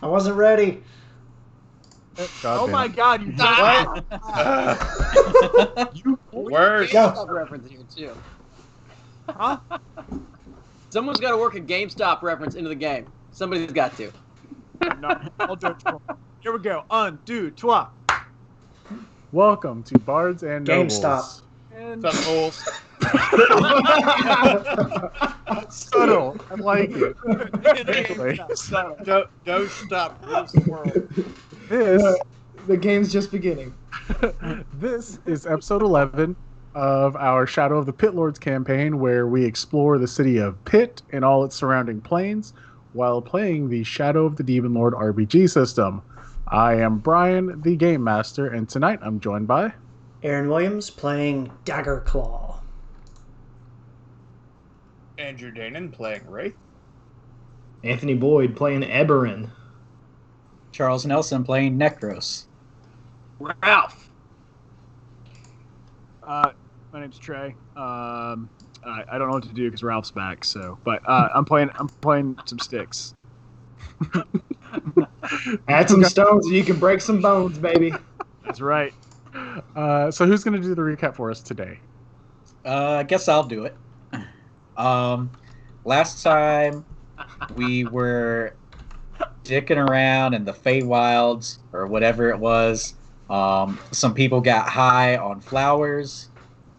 I wasn't ready. Oh my it. God, you died! You Worse. Go. GameStop reference here too. Huh? Someone's got to work a GameStop reference into the game. Somebody's got to. No, I'll do it. Here we go. Un, deux, trois. Welcome to Bards and Nobles. GameStop. And What's up, fools? Subtle. I like it. Don't stop. Rules the world. The game's just beginning. This is episode 11 of our Shadow of the Pit Lords campaign, where we explore the city of Pitt and all its surrounding plains while playing the Shadow of the Demon Lord RPG system. I am Brian, the Game Master, and tonight I'm joined by... Aaron Williams playing Dagger Claw. Andrew Danon playing Wraith. Anthony Boyd playing Eberron. Charles Nelson playing Necros. Ralph. my name's Trey. I don't know what to do because Ralph's back. But I'm playing some sticks. Add some stones and you can break some bones, baby. That's right. So who's going to do the recap for us today? I guess I'll do it. Last time we were dicking around in the Feywilds or whatever it was. Some people got high on flowers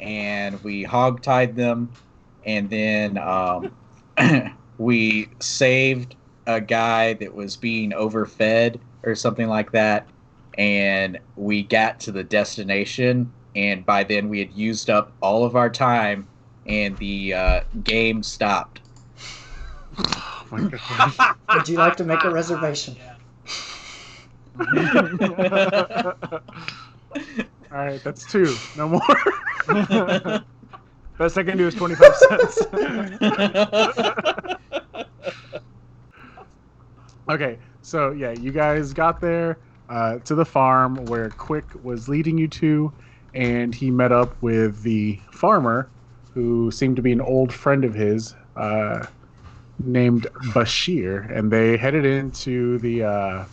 and we hogtied them, and then we saved a guy that was being overfed or something like that, and we got to the destination, and by then we had used up all of our time and the game stopped. Oh my gosh. Would you like to make a reservation? All right, that's 2. No more. Best I can do is 25 cents. Okay, so yeah, you guys got there to the farm where Quick was leading you to, and he met up with the farmer, who seemed to be an old friend of his, named Bashir, and they headed into the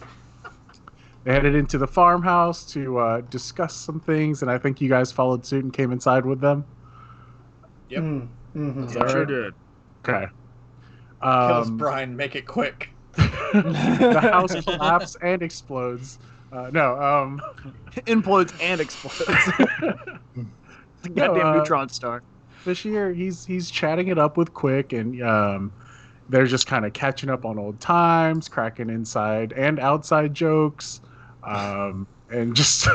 farmhouse to discuss some things, and I think you guys followed suit and came inside with them. Yep. Mm-hmm. Is that Sure right? did. Okay. Kills Brian. Make it quick. The house collapses and explodes. Implodes and explodes. It's a goddamn neutron star. Bashir, he's chatting it up with Quick, and they're just kind of catching up on old times, cracking inside and outside jokes, and just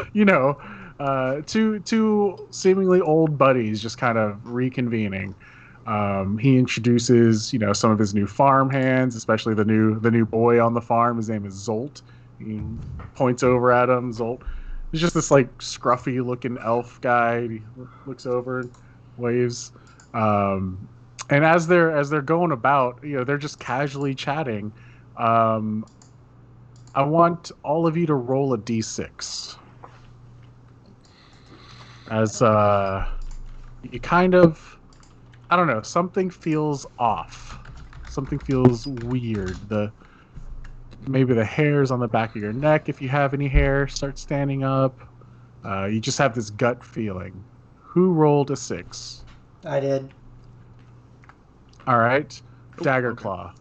two seemingly old buddies just kind of reconvening. He introduces some of his new farm hands, especially the new boy on the farm. His name is Zolt. He points over at him. Zolt is just this like scruffy looking elf guy. He looks over and waves. And as they're going about, they're just casually chatting. I want all of you to roll a d6. As you kind of, I don't know, something feels off. Something feels weird. Maybe the hairs on the back of your neck, if you have any hair, start standing up. You just have this gut feeling. Who rolled a 6? I did. All right, Dagger Claw.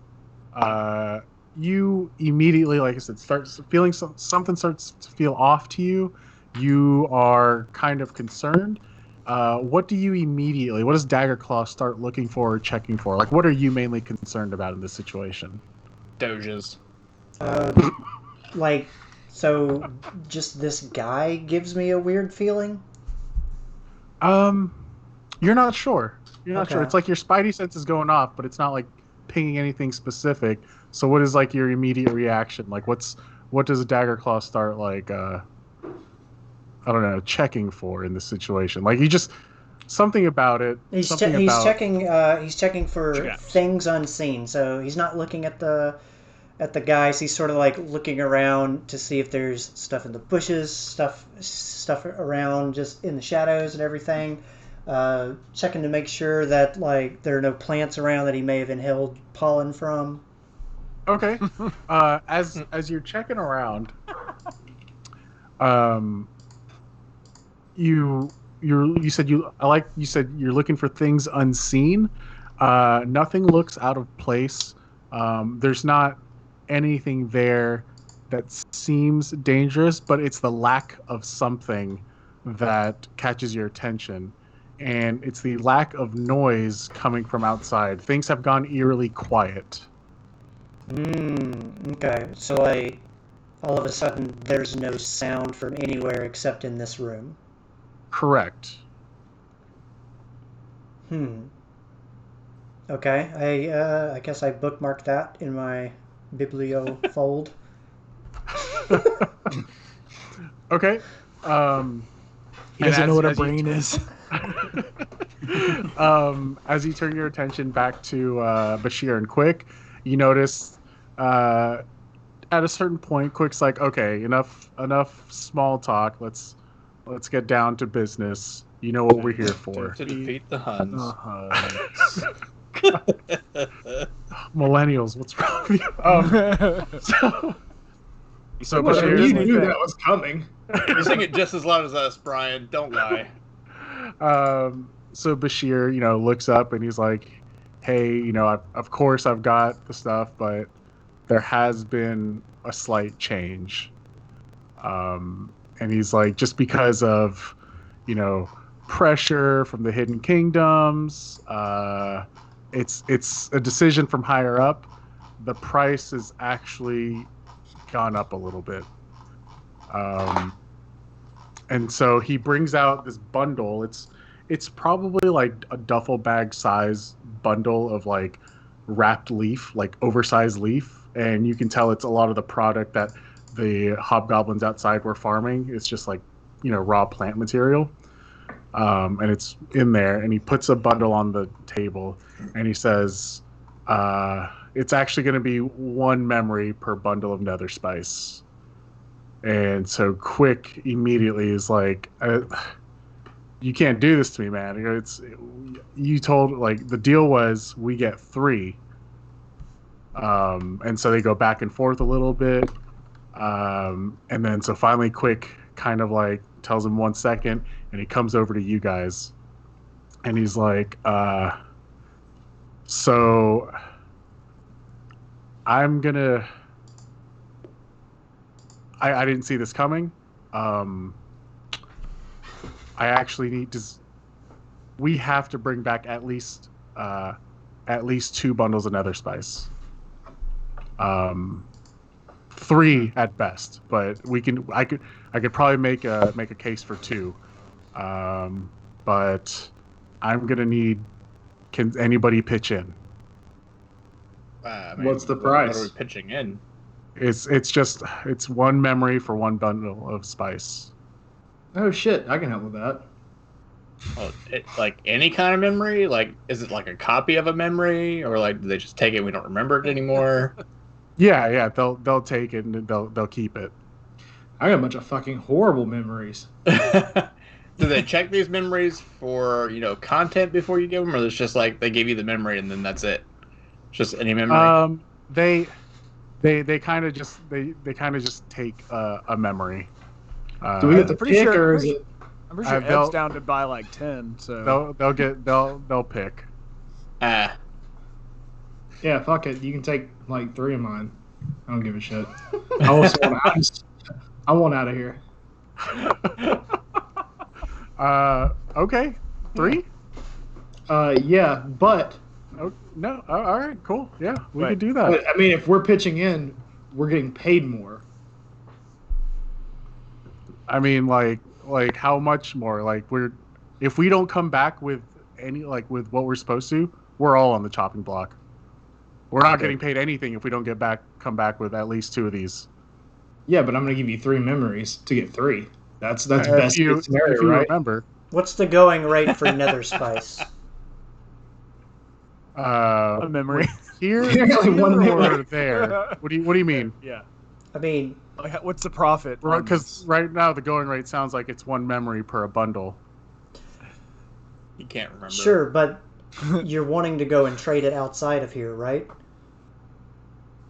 You immediately, like I said, starts feeling something starts to feel off to you. You are kind of concerned. What does Dagger Claw start looking for or checking for? Like, what are you mainly concerned about in this situation? Doges. So just this guy gives me a weird feeling? You're not sure. You're not Okay. sure. It's like your spidey sense is going off, but it's not like pinging anything specific. So what is like your immediate reaction? Like what does a Dagger Claw start like I don't know, checking for in this situation? Like you just something about it. He's checking for Traps. things unseen. So he's not looking at the guys. He's sort of like looking around to see if there's stuff in the bushes, stuff around just in the shadows and everything. Checking to make sure that like there are no plants around that he may have inhaled pollen from. Okay. As you're checking around, um, you said you said you're looking for things unseen. Nothing looks out of place. There's not anything there that seems dangerous, but it's the lack of something that catches your attention. And it's the lack of noise coming from outside. Things have gone eerily quiet. Okay. So like, all of a sudden, there's no sound from anywhere except in this room. Correct. Okay. I guess I bookmarked that in my biblio fold. Okay. He doesn't and know what a as you brain turn- is. As you turn your attention back to Bashir and Quick, you notice at a certain point, Quick's like, "Okay, enough small talk. Let's get down to business. You know what we're here for." To defeat the Huns. Millennials, what's wrong with you? So Whatever, Bashir's you like, knew that was coming. You sing it just as loud as us, Brian. Don't lie. so Bashir, looks up and he's like, "Hey, of course I've got the stuff, but there has been a slight change." And he's like, just because of, pressure from the Hidden Kingdoms, it's a decision from higher up. The price has actually gone up a little bit. And so he brings out this bundle. It's probably like a duffel bag size bundle of like wrapped leaf, like oversized leaf, and you can tell it's a lot of the product that the hobgoblins outside were farming. It's just like raw plant material, and it's in there. And he puts a bundle on the table, and he says, "It's actually going to be 1 memory per bundle of nether spice." And so Quick immediately is like, "You can't do this to me, man. You told, like, the deal was we get 3." And so they go back and forth a little bit. And then so finally Quick kind of like tells him 1 second, and he comes over to you guys. And he's like, "So I'm gonna... I didn't see this coming. I actually need to... We have to bring back at least 2 bundles of nether spice. 3 at best, but I could probably make a case for 2. But I'm gonna need... Can anybody pitch in?" What's the What price? are we pitching in? It's 1 memory for 1 bundle of spice. Oh shit, I can help with that. Oh, like any kind of memory? Like, is it like a copy of a memory, or like do they just take it? And we don't remember it anymore. Yeah, they'll take it and they'll keep it. I got a bunch of fucking horrible memories. Do they check these memories for content before you give them, or it's just like they give you the memory and then that's it? Just any memory. They kind of just take a memory. Do we get the pretty pick, sure- or is it? I'm pretty sure they'll- Ed's down to buy like 10. So they'll pick. Ah, Yeah, fuck it. You can take like 3 of mine. I don't give a shit. I want out of here. Okay, 3. Yeah, but Oh, no, all right, cool. Yeah, we Wait, could do that. but I mean, if we're pitching in, we're getting paid more. I mean, like how much more? Like if we don't come back with with what we're supposed to, we're all on the chopping block. We're not getting paid anything if we don't come back with at least 2 of these. Yeah, but I'm gonna give you 3 memories to get 3. That's If best you, case scenario, if you right? remember. What's the going rate for nether spice? a memory. Here, Apparently one or memory. there. What do you mean? Yeah. I mean, Like, what's the profit? on Because this? right now the going rate sounds like it's 1 memory per bundle. you can't remember. sure, but you're wanting to go and trade it outside of here, right?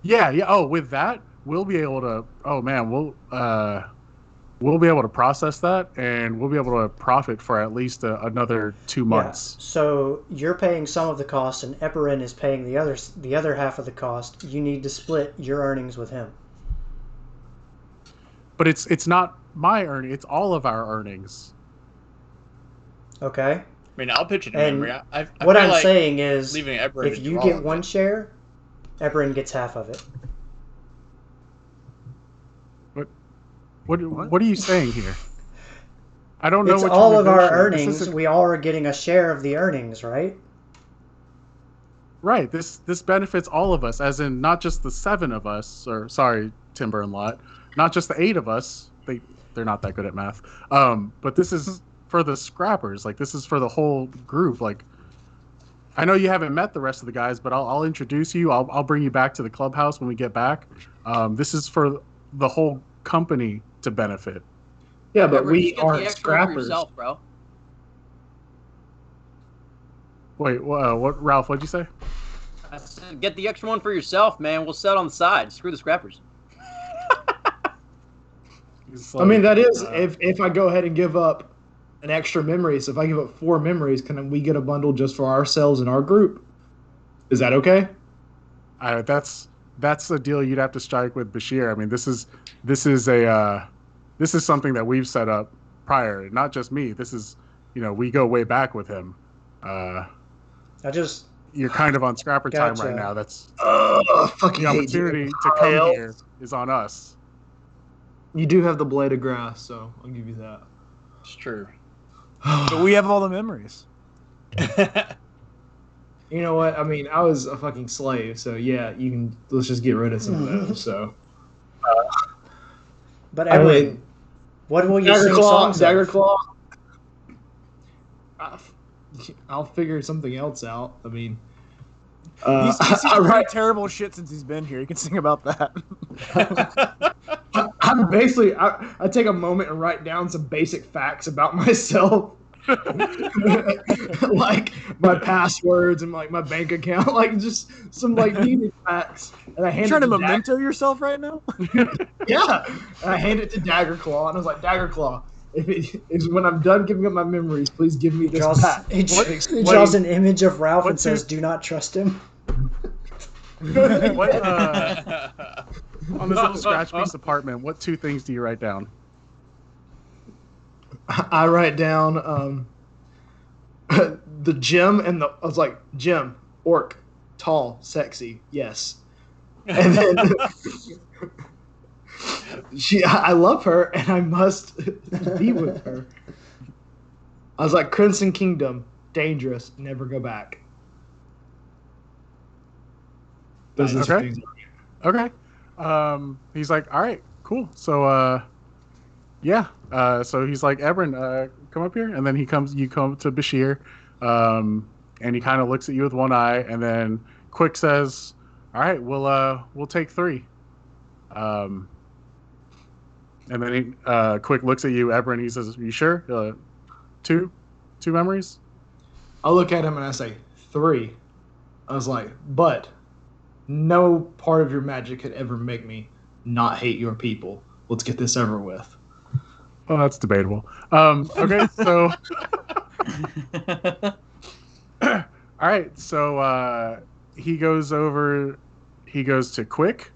Yeah, yeah. Oh, with that, we'll be able to. Oh man, we'll be able to process that, and we'll be able to profit for at least another 2 Yeah. months. So you're paying some of the cost, and Eperin is paying the other half of the cost. You need to split your earnings with him. But it's not my earning; it's all of our earnings. Okay. I mean, I'll pitch it in And memory. I what feel I'm like saying is, leaving Eberin if to you do all get of one it. share, Eperin gets half of it. What are you saying here? I don't know It's what you're all of our negotiating. This earnings. isn't We all are getting a share of the earnings, right? right. This benefits all of us, as in not just the 7 of us, or sorry, Timber and Lot, not just the 8 of us. They're not that good at math. But this is for the scrappers. Like this is for the whole group. Like I know you haven't met the rest of the guys, but I'll introduce you. I'll bring you back to the clubhouse when we get back. This is for the whole company to benefit. Yeah, but Everett, you we should get the aren't extra one for scrappers. yourself, bro. Wait, what, Ralph? What'd you say? I said, get the extra one for yourself, man. We'll set on the side. Screw the scrappers. It's I mean, that is uh, if I go ahead and give up an extra memory. So if I give up 4 memories, can we get a bundle just for ourselves and our group? Is that okay? that's a deal you'd have to strike with Bashir. I mean, this is something that we've set up prior. Not just me. This is we go way back with him. Uh, I just you're kind of on scrapper time right Gotcha. now. That's Fucking the hate opportunity you. to come Kyle. here is on us. You do have the blade of grass, so I'll give you that. It's true. But we have all the memories. You know what? I mean, I was a fucking slave, so yeah, you can. Let's just get rid of some of those. So, But I Eperin, mean, what will you Dagger sing Claw, songs Dagger of? Claw. I'll figure something else out. I mean, He's seen I pretty write. terrible shit since he's been here. You can sing about that. I'm basically. I take a moment and write down some basic facts about myself. Like my passwords and like my bank account, like just some like needed facts, and I hand You trying it to to memento yourself right now? yeah, and I hand it to Daggerclaw, and I was like, Daggerclaw, if when I'm done giving up my memories, please give me He this draws, pack. he draws an image of Ralph and what says, two- "Do not trust him." What on this little scratch piece apartment? What 2 things do you write down? I write down the gym and the. I was like, Jim, orc, tall, sexy, yes, and then. I love her, and I must be with her. I was like, Crimson Kingdom, dangerous, never go back. Those are the Okay. things. Okay. He's like, all right, cool. So, yeah. So he's like, Ebron, come up here, and then you come to Bashir, and he kind of looks at you with one eye, and then Quick says, all right, we'll take 3. And then Quick looks at you, Ebron. He says, "You sure? 2 memories?" I look at him and I say, 3. I was like, but no part of your magic could ever make me not hate your people. Let's get this over with. Well, that's debatable. Okay, so all right, so he goes to Quick,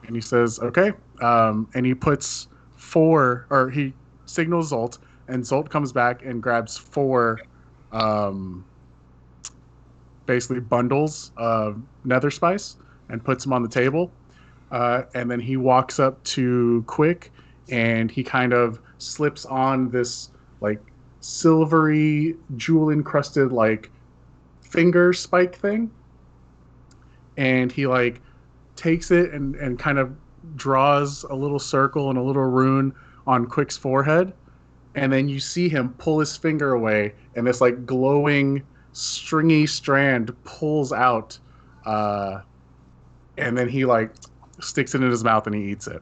and he says, "Okay," and he puts 4, or he signals Zolt, and Zolt comes back and grabs 4, basically bundles of nether spice and puts them on the table, and then he walks up to Quick, and he kind of slips on this like silvery jewel encrusted like finger spike thing, and he like takes it and kind of draws a little circle and a little rune on Quick's forehead, and then you see him pull his finger away, and this like glowing stringy strand pulls out, and then he like sticks it in his mouth and he eats it.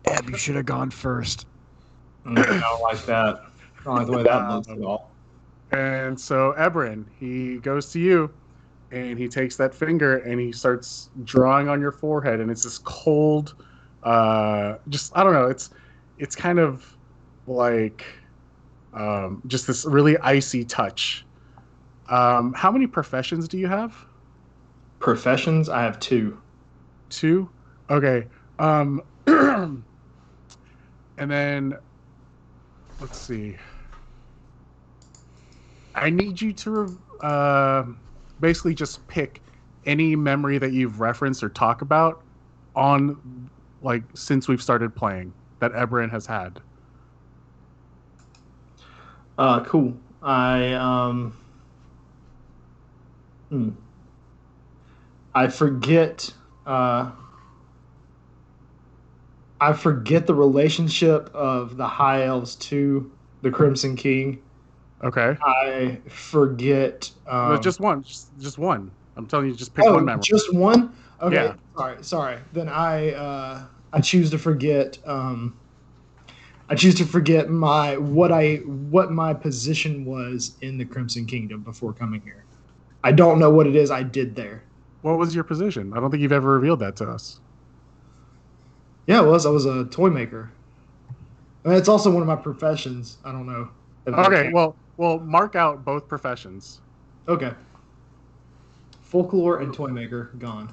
Eb, you should have gone first. I don't like that. I don't like the way that looks at all. And so Ebron, he goes to you, and he takes that finger and he starts drawing on your forehead, and it's this cold, just I don't know, it's kind of like just this really icy touch. How many professions do you have? Professions, I have 2. 2? Okay. And then let's see. I need you to basically just pick any memory that you've referenced or talk about on, like, since we've started playing that Ebrin has had. Cool. I forget. I forget the relationship of the High Elves to the Crimson King. Okay. I forget. No, just one. Just one. I'm telling you, just pick one memory. Just one. Okay. Yeah. Sorry. Then I choose to forget. I choose to forget what my position was in the Crimson Kingdom before coming here. I don't know what it is I did there. What was your position? I don't think you've ever revealed that to us. Yeah, I was a toy maker. I mean, it's also one of my professions. I don't know. Okay, well, mark out both professions. Okay. Folklore and toy maker gone.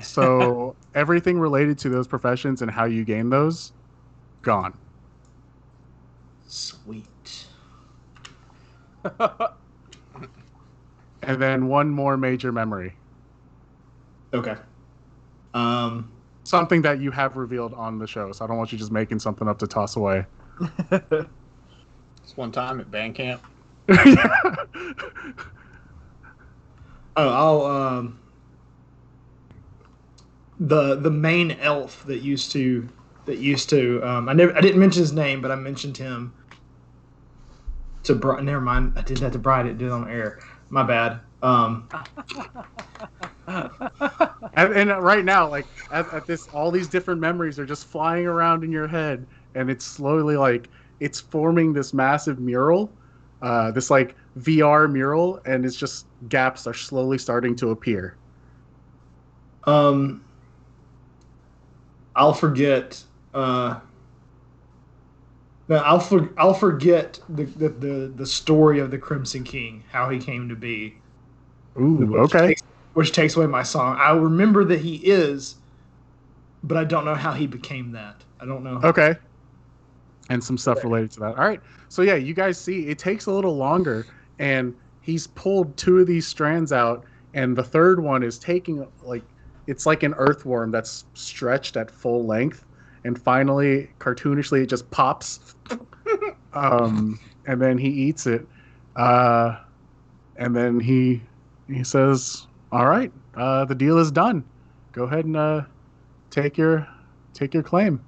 So everything related to those professions and how you gain those, gone. Sweet. And then one more major memory. Okay. Something that you have revealed on the show, so I don't want you just making something up to toss away. This one time at band camp. I'll the main elf that used to I didn't mention his name, but I mentioned him to never mind, I did that to Brian, I didn't do it on air. My bad. And right now, like at this, all these different memories are just flying around in your head, and it's slowly like it's forming this massive mural, this like VR mural, and it's just gaps are slowly starting to appear. I'll forget. No, I'll forget the story of the Crimson King, how he came to be. Ooh, okay. Which takes away my song. I remember that he is, but I don't know how he became that. I don't know. Okay. And some stuff related to that. All right. So yeah, you guys see it takes a little longer, and he's pulled 2 of these strands out, and the third one is taking like it's like an earthworm that's stretched at full length, and finally, cartoonishly, it just pops. And then he eats it. And then he says, "All right, the deal is done. Go ahead and take your claim,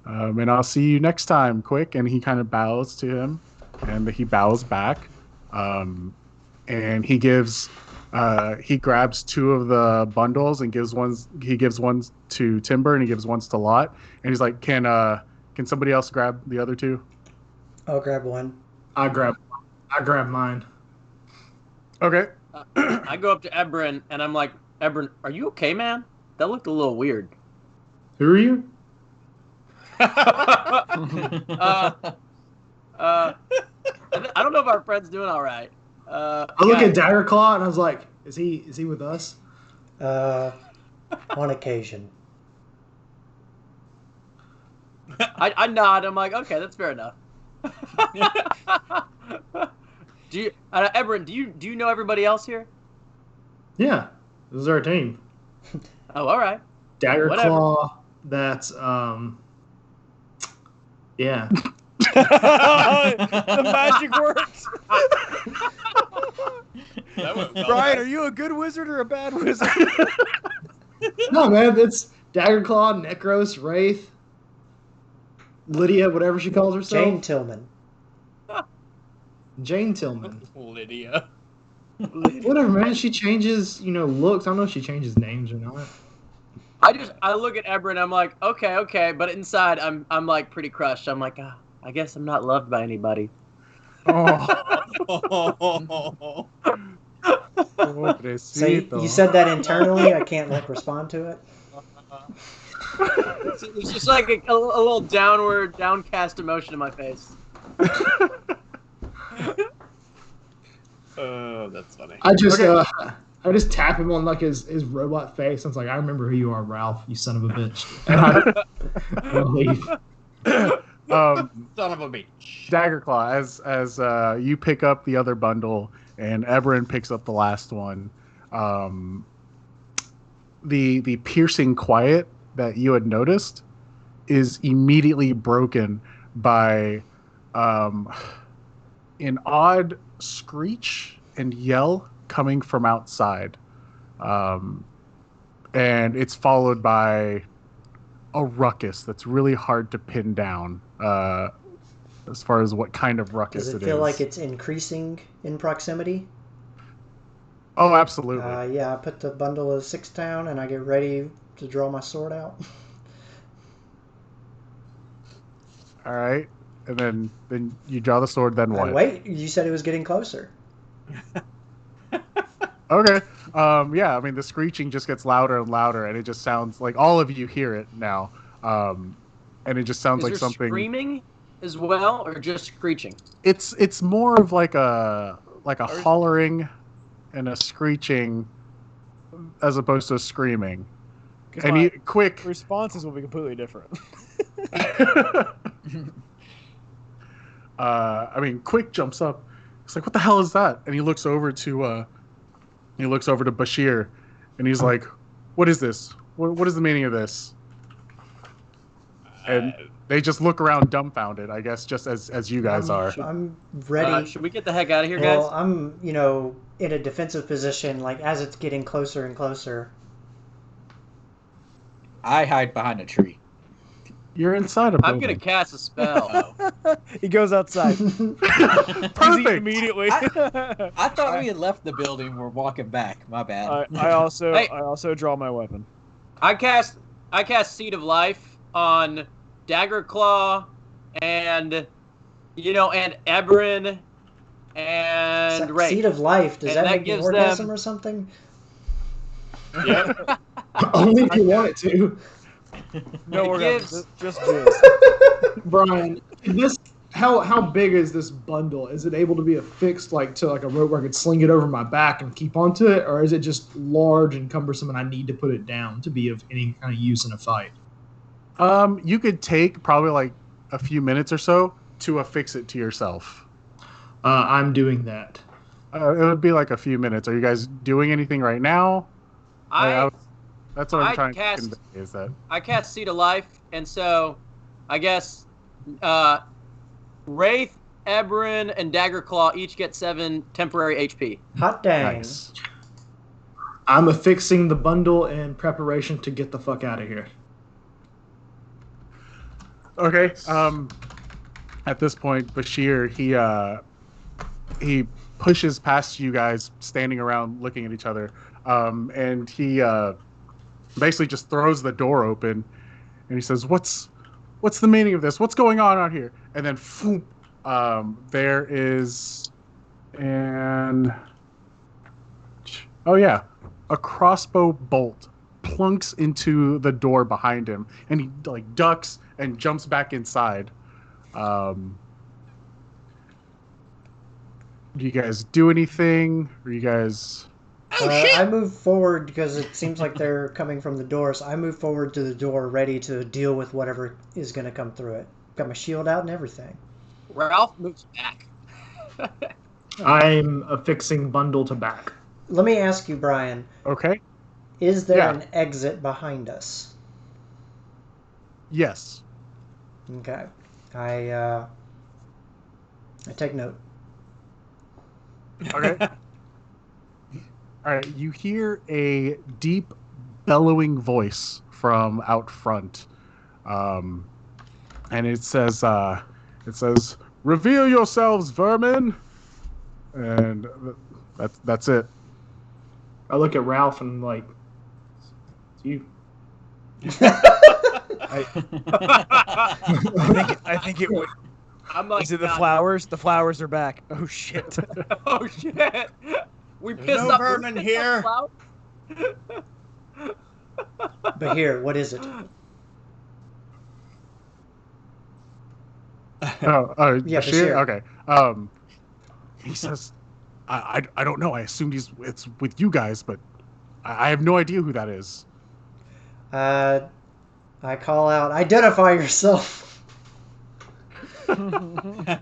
and I'll see you next time. Quick." And he kind of bows to him, and he bows back, and he gives. He grabs 2 of the bundles and gives one to Timber and he gives one to Lot. And he's like, "Can somebody else grab the other 2?" I'll grab one. I grab mine. Okay. I go up to Ebrin and I'm like, "Ebrin, are you okay, man? That looked a little weird." Who are you? I don't know if our friend's doing all right. I look at Daggerclaw and I was like, "Is he with us?" On occasion. I nod. I'm like, okay, that's fair enough. Do you, Ebrin? Do you know everybody else here? Yeah, this is our team. Oh, all right. Daggerclaw. That's yeah. The magic works. Brian, are you a good wizard or a bad wizard? No, man, it's Daggerclaw, Necros, Wraith, Lydia, whatever she calls herself. Jane Tillman. Jane Tillman. Lydia. Whatever, man. She changes, looks. I don't know if she changes names or not. I look at Ebrin. I'm like, okay, but inside I'm like pretty crushed. I'm like, I guess I'm not loved by anybody. Oh. So you said that internally. I can't like respond to it. It's just like a little downcast emotion in my face. Oh, that's funny. I just tap him on like his robot face. And it's like, I remember who you are, Ralph. You son of a bitch. And I leave. Son of a bitch. Daggerclaw, as you pick up the other bundle and Eberyn picks up the last one, the piercing quiet that you had noticed is immediately broken by an odd screech and yell coming from outside, and it's followed by a ruckus that's really hard to pin down as far as what kind of ruckus Does it it feel is. like it's increasing in proximity? Oh, absolutely. Yeah, I put the bundle of 6 down and I get ready to draw my sword out. All right, and then you draw the sword. Then what? Wait, you said it was getting closer. Okay. Yeah, I mean, the screeching just gets louder and louder, and it just sounds like all of you hear it now. And it just sounds Is like there something. screaming as well, or just screeching? It's more of like a hollering and a screeching as opposed to screaming. 'Cause And my you quick. responses will be completely different. I mean, Quick jumps up. He's like, "What the hell is that?" And he looks over to Bashir, and he's like, "What is this? What is the meaning of this?" And they just look around dumbfounded, I guess, just as you guys are. I'm ready. Should we get the heck out of here, Well, guys? I'm, in a defensive position, like, as it's getting closer and closer. I hide behind a tree. You're inside a I'm building. gonna cast a spell. He goes outside. He's eating Perfect. immediately. I thought we had left the building. We're walking back. My bad. I also Hey. I also draw my weapon. I cast Seed of Life on Daggerclaw and and Eberyn and Ray. Seed of life. Does And that that make me gives orgasm them- or something? Yeah. Only if you want it to. No, It we're gives- just jizz. Brian, how big is this bundle? Is it able to be affixed to a rope where I could sling it over my back and keep onto it, or is it just large and cumbersome and I need to put it down to be of any kind of use in a fight? You could take probably like a few minutes or so to affix it to yourself. I'm doing that. It would be like a few minutes. Are you guys doing anything right now? That's what I'm I trying cast- to convey. Is that I cast Seed of Life, and so I guess Wraith, Eberyn, and Daggerclaw each get 7 temporary HP. Hot dang. nice? I'm affixing the bundle in preparation to get the fuck out of here. Okay. At this point, Bashir he pushes past you guys, standing around looking at each other, and he basically just throws the door open, and he says, "What's the meaning of this? What's going on out here?" And then, phoom, there is a crossbow bolt plunks into the door behind him, and he ducks and jumps back inside. Do you guys do anything? Or you guys? I move forward because it seems like they're coming from the door, so I move forward to the door ready to deal with whatever is going to come through it. Got my shield out and everything. Ralph moves back. I'm affixing bundle to back. Let me ask you, Brian, Okay. is there Yeah. an exit behind us? Yes. Okay. I take note. Okay. All right. You hear a deep, bellowing voice from out front, and it says, "Reveal yourselves, vermin," and that's it. I look at Ralph and it's you. I think it would. I'm like, Is it the "God, flowers? The flowers are back. Oh shit. Oh shit! We There's pissed no off. vermin we pissed here. off But here, what is it? Yeah, Bashir? Bashir. Okay. He says, I don't know. I assumed it's with you guys, but I have no idea who that is. I call out, identify yourself. The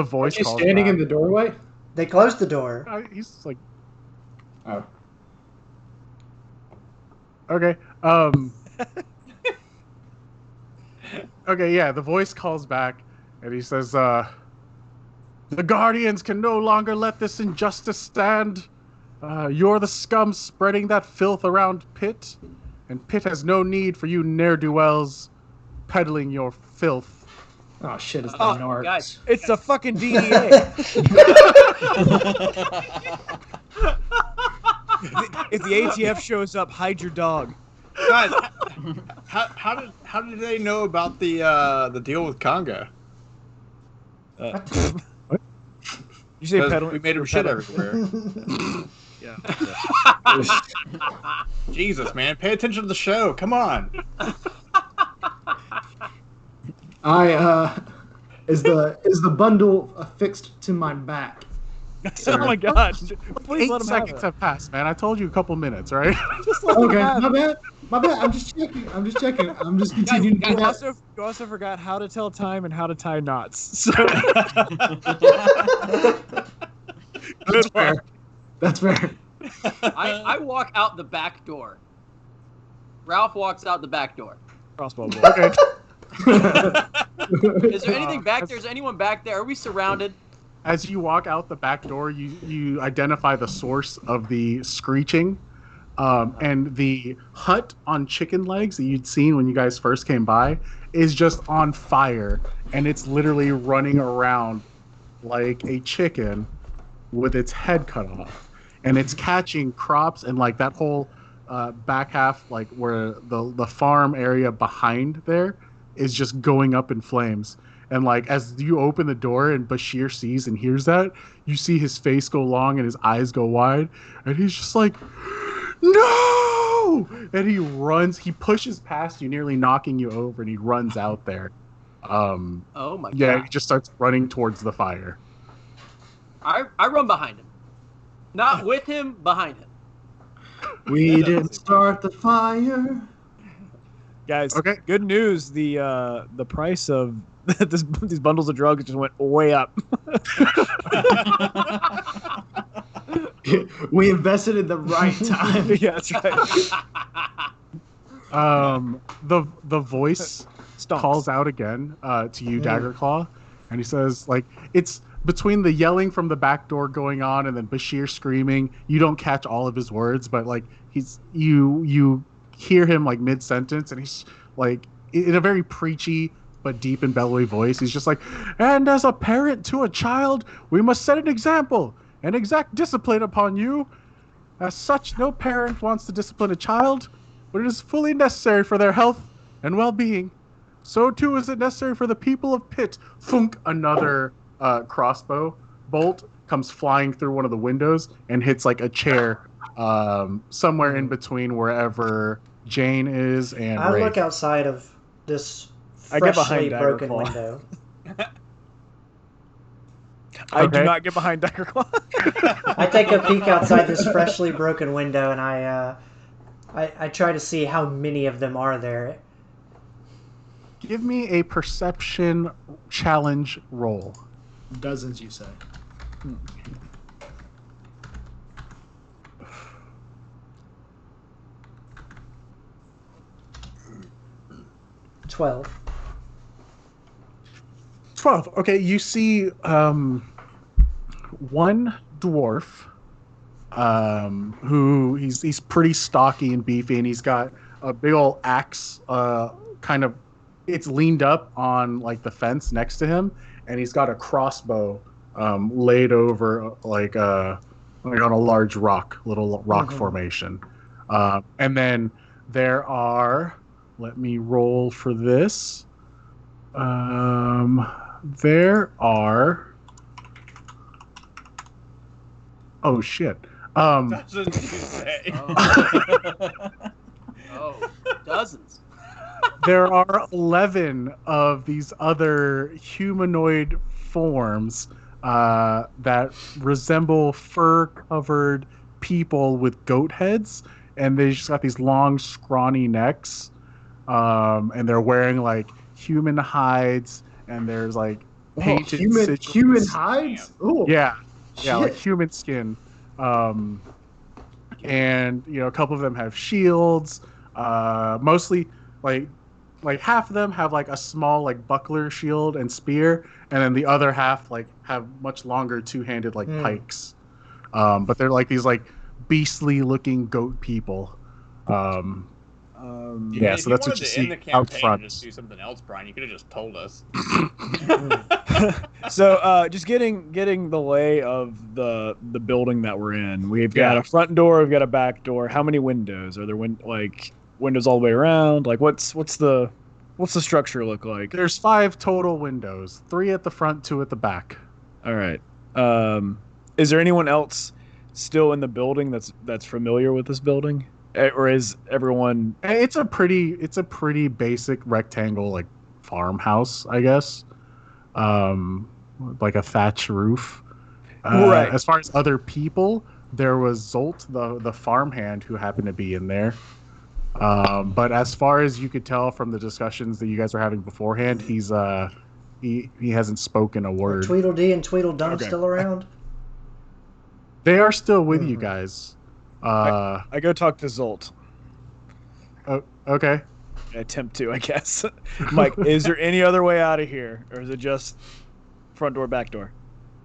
voice Is he calls standing back. in the doorway? They closed the door. He's like, Oh. okay. Okay, yeah, the voice calls back and he says, the Guardians can no longer let this injustice stand. You're the scum spreading that filth around Pitt, and Pitt has no need for you ne'er-do-wells peddling your filth. Oh shit! It's the Oh, narcs. guys. It's the fucking DEA. If the ATF shows up, hide your dog. Guys, how did they know about the deal with Conga? You say 'Cause peddling? we made him shit everywhere. Yeah. Jesus, man, pay attention to the show. Come on. Is the bundle affixed to my back? Oh my god! Please 8 let him have seconds it. have passed, man. I told you a couple minutes, right? Just let him Okay, have my it. bad. My bad. I'm just checking. I'm just continuing to do You that. also forgot how to tell time and how to tie knots. So That's fair. That's fair. I walk out the back door. Ralph walks out the back door. crossbow bolt. Okay. Is there anything back there? Is anyone back there? Are we surrounded? As you walk out the back door, you identify the source of the screeching. And the hut on chicken legs that you'd seen when you guys first came by is just on fire. And it's literally running around like a chicken with its head cut off. And it's catching crops and like that whole back half, like where the farm area behind there is just going up in flames. And like as you open the door and Bashir sees and hears that, you see his face go long and his eyes go wide. And he's just like, no! And he pushes past you, nearly knocking you over, and he runs out there. Oh my Yeah, god. he just starts running towards the fire. I run behind him. Not with him, behind him. We didn't start the fire. Guys, Okay. good news. The price of these bundles of drugs just went way up. We invested in the right time. Yeah, that's right. The voice Stonks. calls out again to you, Daggerclaw, and he says, like, it's between the yelling from the back door going on and then Bashir screaming. You don't catch all of his words, but like you hear him like mid sentence, and he's like in a very preachy but deep and bellowy voice. He's just like, and as a parent to a child, we must set an example and exact discipline upon you. As such, no parent wants to discipline a child, but it is fully necessary for their health and well-being. So too is it necessary for the people of Pitt. Thunk! Another crossbow bolt comes flying through one of the windows and hits like a chair somewhere in between wherever Jane is and I Ray. look outside of this I get freshly behind broken Daggerclaw. window. I do Okay. not get behind Daggerclaw. I take a peek outside this freshly broken window, and I try to see how many of them are there. Give me a perception challenge roll. Dozens, you say. 12. 12. Okay, you see one dwarf who he's pretty stocky and beefy, and he's got a big old axe kind of, it's leaned up on like the fence next to him, and he's got a crossbow laid over like on a large little rock formation. And then there are, let me roll for this. There are Oh shit. Dozens, you say? Oh, dozens. There are 11 of these other humanoid forms that resemble fur-covered people with goat heads, and they just got these long, scrawny necks, and they're wearing like human hides, and there's like painted Human sigils. hides. Oh, Yeah, yeah, like shit. human skin. Um, and a couple of them have shields. Mostly like half of them have like a small like buckler shield and spear, and then the other half like have much longer two-handed like pikes. But they're like these like beastly looking goat people. Yeah, If so you that's what wanted you to end see the out campaign front. and just do something else, Brian, you could have just told us. So just getting the lay of the building that we're in. We've got Yeah. a front door, we've got a back door. How many windows? Are there windows all the way around? Like what's the structure look like? There's 5 total windows, 3 at the front, 2 at the back. All right. Is there anyone else still in the building that's familiar with this building? Or is everyone It's a pretty basic rectangle like farmhouse, I guess. Like a thatch roof. Right. As far as other people, there was Zolt, the farmhand, who happened to be in there. But as far as you could tell from the discussions that you guys were having beforehand, he hasn't spoken a Are word. Tweedledee and Tweedledum Okay. still around? They are still with you guys. I go talk to Zolt. Okay. Attempt to, I guess. Mike, is there any other way out of here? Or is it just front door, back door?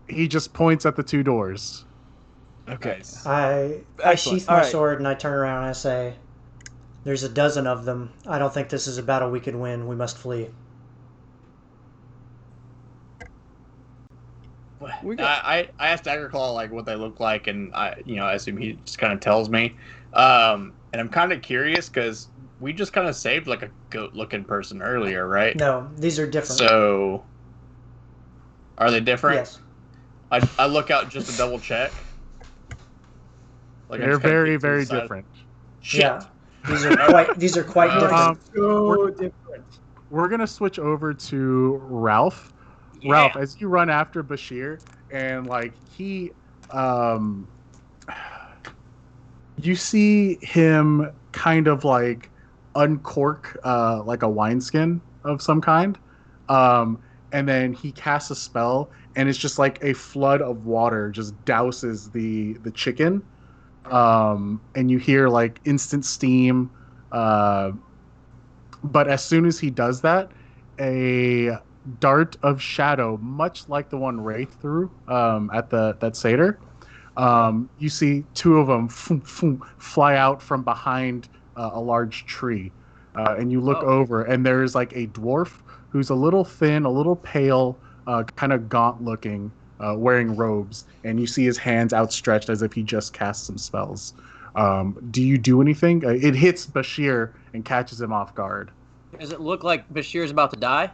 He just points at the 2 doors. Okay. Nice. I Excellent. sheath my All right. sword and I turn around and I say, "There's a dozen of them. I don't think this is a battle we can win. We must flee." I asked Agriclaw like what they look like, and I assume he just kind of tells me. And I'm kind of curious because we just kind of saved like a goat-looking person earlier, right? No, these are different. So, are they different? Yes. I look out just to double check. Like, I They're just kinda very, peek to the very side. different. Shit. Yeah. These are quite different. So different. We're gonna switch over to Ralph. Yeah. Ralph, as you run after Bashir, and like he, you see him kind of like uncork like a wineskin of some kind, and then he casts a spell, and it's just like a flood of water just douses the chicken, and you hear like instant steam. But as soon as he does that, a dart of shadow, much like the one Wraith threw at that satyr, you see 2 of them fly out from behind a large tree, and you look over, and there's like a dwarf who's a little thin, a little pale, kind of gaunt looking, wearing robes, and you see his hands outstretched as if he just cast some spells. Do you do anything? It hits Bashir and catches him off guard. Does it look like Bashir's about to die?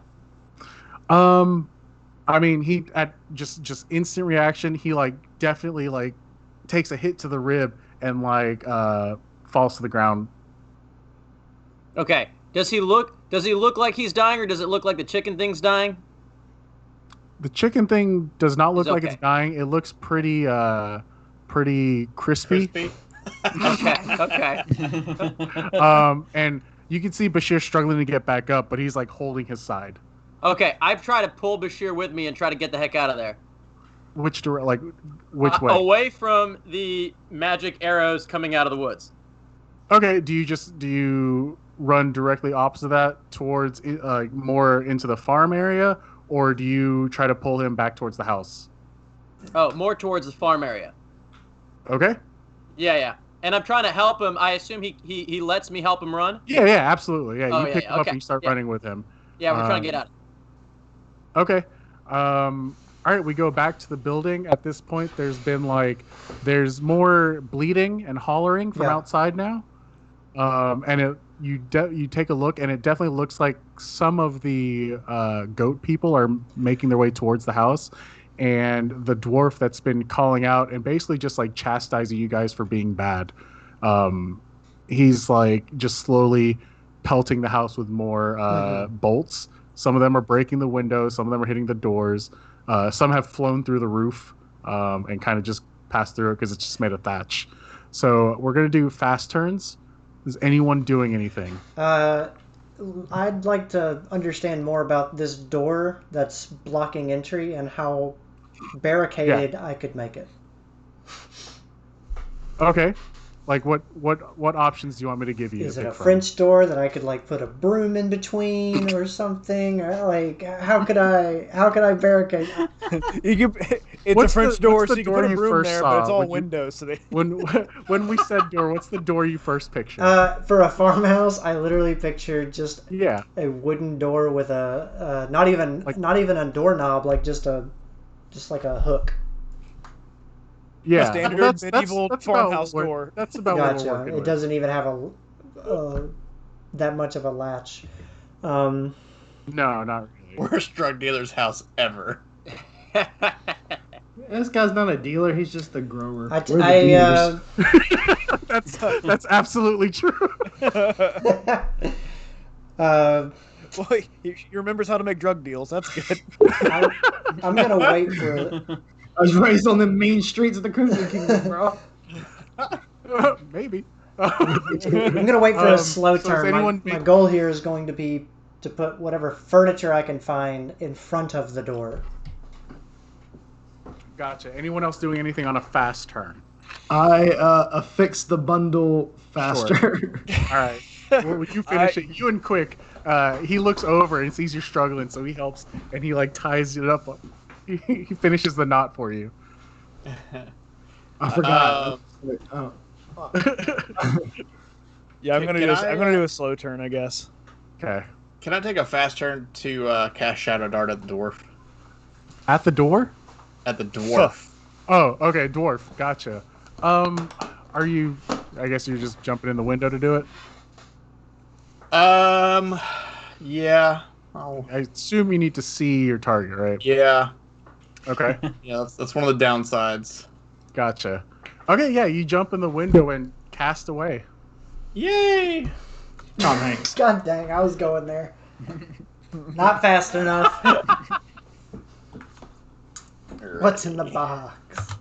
I mean, he at just instant reaction. He like definitely like takes a hit to the rib and like falls to the ground. Okay. Does he look like he's dying, or does it look like the chicken thing's dying? The chicken thing does not look It's like okay. it's dying. It looks pretty crispy. Crispy. Okay. And you can see Bashir struggling to get back up, but he's like holding his side. Okay. I've tried to pull Bashir with me and try to get the heck out of there. Which way? Away from the magic arrows coming out of the woods. Okay. Do you run directly opposite that towards more into the farm area, or do you try to pull him back towards the house? Oh, more towards the farm area. Okay. Yeah. And I'm trying to help him. I assume he lets me help him run? Yeah, absolutely. Yeah, Oh, you yeah, pick yeah, him up okay, and you start yeah. running with him. Yeah, we're trying to get out. Okay. All right, we go back to the building. At this point, there's more bleeding and hollering from Yeah. outside now. And you take a look, and it definitely looks like some of the goat people are making their way towards the house. and the dwarf that's been calling out and basically just like chastising you guys for being bad. He's like just slowly pelting the house with more bolts. Some of them are breaking the windows, some of them are hitting the doors. Some have flown through the roof and kind of just passed through it because it's just made of thatch. So we're gonna do fast turns. Is anyone doing anything? I'd like to understand more about this door that's blocking entry and how barricaded I could make it. Okay. Like what options do you want me to give you? Is it a French door that I could like put a broom in between or something? Or, like how could I barricade? It's a French door, so you can put a broom there, but it's all windows. So when we said door, what's the door you first pictured? For a farmhouse, I literally pictured just a wooden door with a not even a doorknob, like just like a hook. Yeah, a standard medieval farmhouse door. That's about what we're working with. It doesn't even have a that much of a latch. No, not really. Worst drug dealer's house ever. This guy's not a dealer; he's just a grower. That's absolutely true. Well, he remembers how to make drug deals. That's good. I'm gonna wait for. I was raised on the main streets of the Crimson Kingdom, bro. Maybe. I'm gonna wait for a slow turn. My goal here is going to be to put whatever furniture I can find in front of the door. Gotcha. Anyone else doing anything on a fast turn? I affix the bundle faster. Sure. All right. Well, you finish it. You and Quick. He looks over and sees you're struggling, so he helps and he like ties it up. He finishes the knot for you. I forgot. Yeah, I'm gonna do a slow turn, I guess. Okay. Can I take a fast turn to cast Shadow Dart at the dwarf? At the door? At the dwarf. Oh, okay, dwarf. Gotcha. Are you? I guess you're just jumping in the window to do it. Yeah. I assume you need to see your target, right? Yeah. Okay. Yeah, that's one of the downsides. Gotcha. Okay, yeah, you jump in the window and cast away. Yay! Tom Hanks. God dang, I was going there. Not fast enough. What's in the box?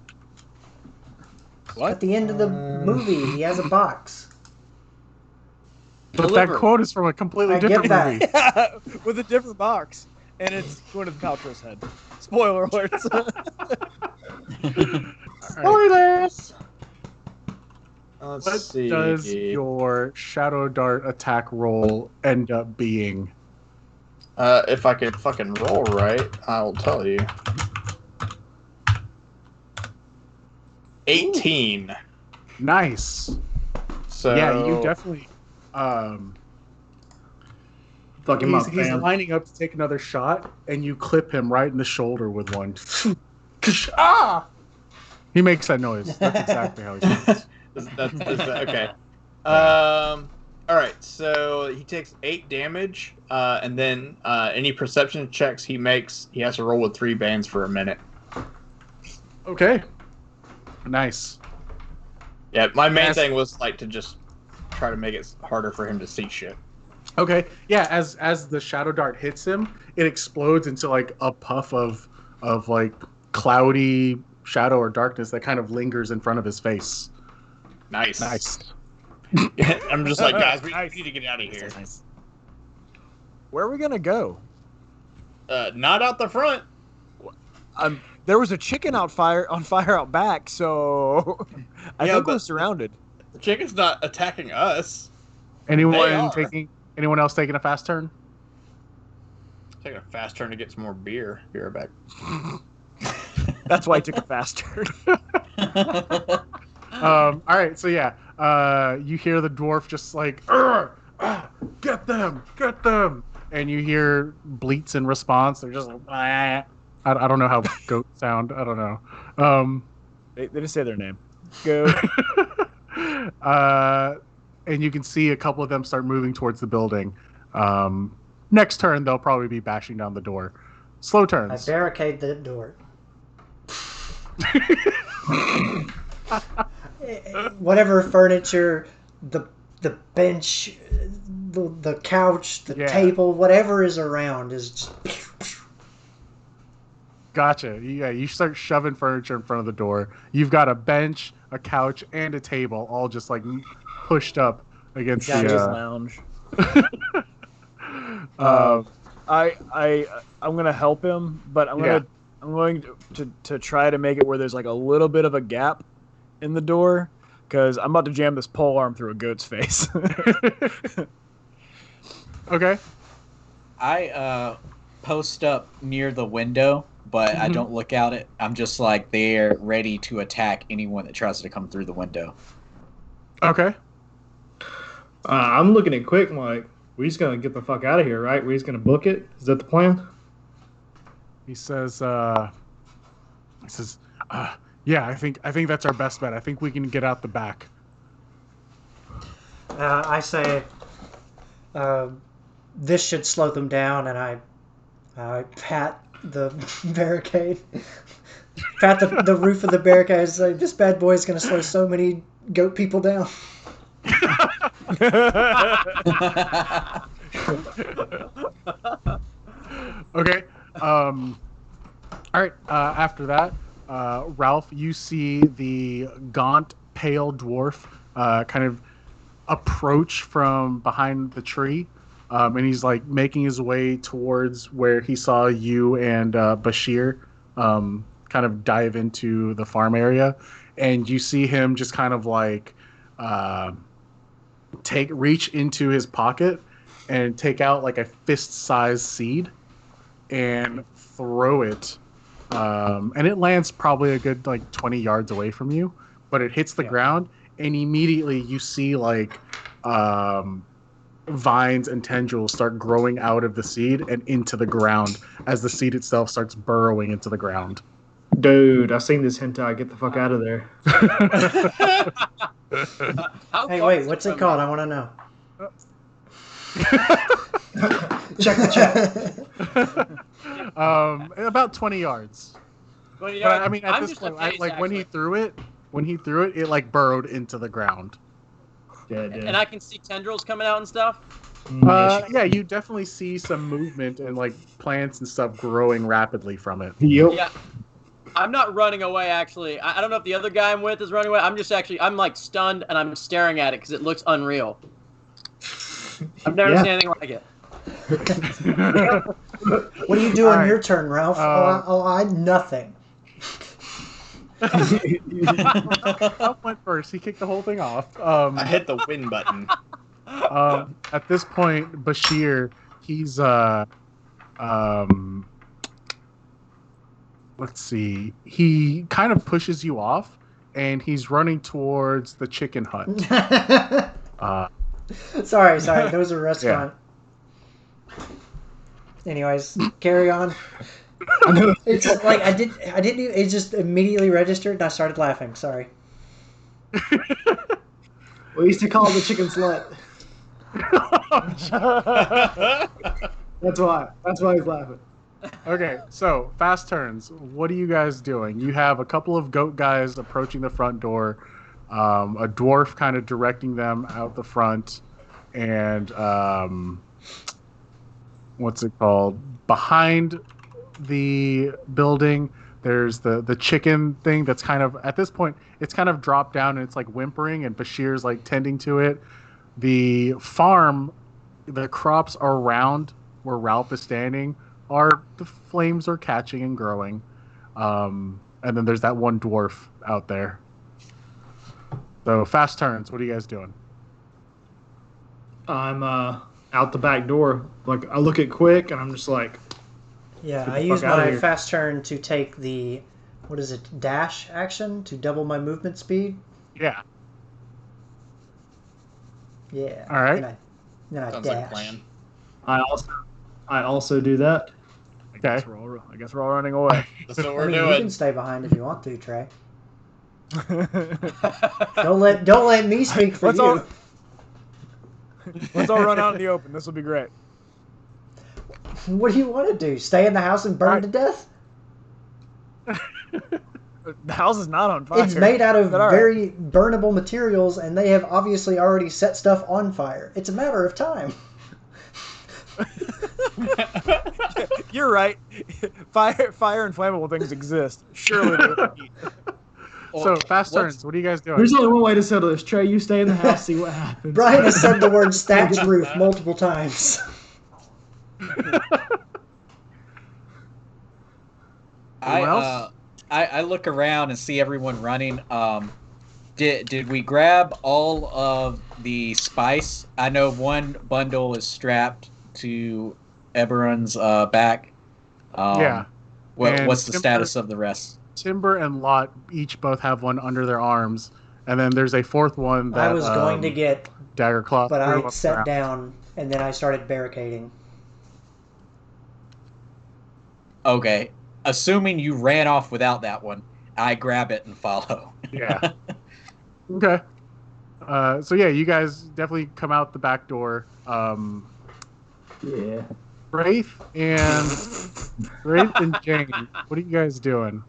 What? At the end of the movie, he has a box. But that quote is from a completely different movie. Yeah, with a different box. And it's Gwyneth Paltrow's head. Spoiler alerts. Spoilers! What does your Shadow Dart attack roll end up being? If I could fucking roll right, I'll tell you. 18. Nice. So yeah, you definitely. Fuck him up, He's fam. lining up to take another shot, and you clip him right in the shoulder with one. ah! He makes that noise. That's exactly how he sounds. That's okay. All right. So he takes 8 damage, and then any perception checks he makes, he has to roll with 3 bands for a minute. Okay. Nice. Yeah, my main thing was like to just try to make it harder for him to see shit. Okay. Yeah. As the Shadow Dart hits him, it explodes into like a puff of like cloudy shadow or darkness that kind of lingers in front of his face. Nice. I'm just like, guys, we need to get out of here. Nice. Where are we gonna go? Not out the front. There was a chicken on fire out back, so I think we're surrounded. The chicken's not attacking us. Anyone else taking a fast turn? Taking a fast turn to get some more beer. Be right back. That's why I took a fast turn. All right, so yeah, you hear the dwarf just like, get them, and you hear bleats in response. They're just like, I don't know how goats sound. I don't know. They just say their name. Go. And you can see a couple of them start moving towards the building. Next turn, they'll probably be bashing down the door. Slow turns. I barricade the door. Whatever furniture, the bench, the couch, the table, whatever is around is just... Gotcha. Yeah, you start shoving furniture in front of the door. You've got a bench, a couch, and a table all just like pushed up against Jack's the. lounge. I'm gonna help him, but I'm going to try to make it where there's like a little bit of a gap in the door because I'm about to jam this pole arm through a goat's face. Okay. I post up near the window, but I don't look out it. I'm just like there, ready to attack anyone that tries to come through the window. Okay. I'm looking at Quick. I'm like, we're just gonna get the fuck out of here, right? We're just gonna book it. Is that the plan? He says, yeah, I think that's our best bet. I think we can get out the back. I say, this should slow them down, and I pat the barricade, pat the roof of the barricade. And say, this bad boy is going to slow so many goat people down. Okay. All right. After that, Ralph, you see the gaunt, pale dwarf kind of approach from behind the tree, and he's like making his way towards where he saw you and Bashir kind of dive into the farm area, and you see him just kind of like reach into his pocket and take out like a fist-sized seed and throw it. And it lands probably a good like 20 yards away from you, but it hits the ground, and immediately you see like vines and tendrils start growing out of the seed and into the ground as the seed itself starts burrowing into the ground. Dude, I've seen this hentai. Get the fuck out of there. Hey, wait, what's it called? I want to know. Check the chat. About 20 yards. Well, you But know, I mean, at I'm this just a point, face, when he threw it, it like burrowed into the ground. Dead. and I can see tendrils coming out and stuff. Yeah, you definitely see some movement and like plants and stuff growing rapidly from it. Yep. Yeah. I'm not running away, actually. I don't know if the other guy I'm with is running away. I'm like stunned and I'm staring at it because it looks unreal. I've never seen anything like it. What do you do on All your right. turn, Ralph? Nothing. Ralph went first. He kicked the whole thing off. I hit the win button. At this point, Bashir, he's let's see. He kind of pushes you off, and he's running towards the chicken hut. Sorry. There was a restaurant. Anyways, carry on. It's like I didn't. It just immediately registered, and I started laughing. Sorry. We used to call it the chicken slut. That's why. That's why he's laughing. Okay, so fast turns. What are you guys doing? You have a couple of goat guys approaching the front door, a dwarf kind of directing them out the front, and what's it called? Behind the building, there's the chicken thing that's kind of, at this point, it's kind of dropped down and it's like whimpering, and Bashir's like tending to it. The farm, the crops around where Ralph is standing, the flames are catching and growing. And then there's that one dwarf out there. So fast turns. What are you guys doing? I'm out the back door. Like, I look at Quick, and I'm just like, Yeah, get I the use fuck outta my here. fast turn to take the, what is it, dash action to double my movement speed. Yeah. Yeah. All right. Then I Sounds dash. like a plan. I also do that. I guess we're all running away. That's what I we're mean, you doing. can stay behind if you want to, Trey. Don't let me speak for Let's you. all- Let's all run out in the open. This will be great. What do you want to do? Stay in the house and burn Alright. to death? The house is not on fire. It's made out of But all right. very burnable materials, and they have obviously already set stuff on fire. It's a matter of time. You're right. Fire and flammable things exist. Surely they would heat. So fast turns. What are you guys doing? There's only one way to settle this. Trey, you stay in the house, see what happens. Brian has said the word thatched roof multiple times. I look around and see everyone running. Did we grab all of the spice? I know one bundle is strapped to Eberron's back. Yeah. What's the status of the rest? Timber and Lot each both have one under their arms, and then there's a fourth one that I was going to get Daggerclaw, but I sat down and then I started barricading. Okay, assuming you ran off without that one, I grab it and follow. Yeah. Okay. So yeah, you guys definitely come out the back door. Yeah. Wraith and Jane, what are you guys doing?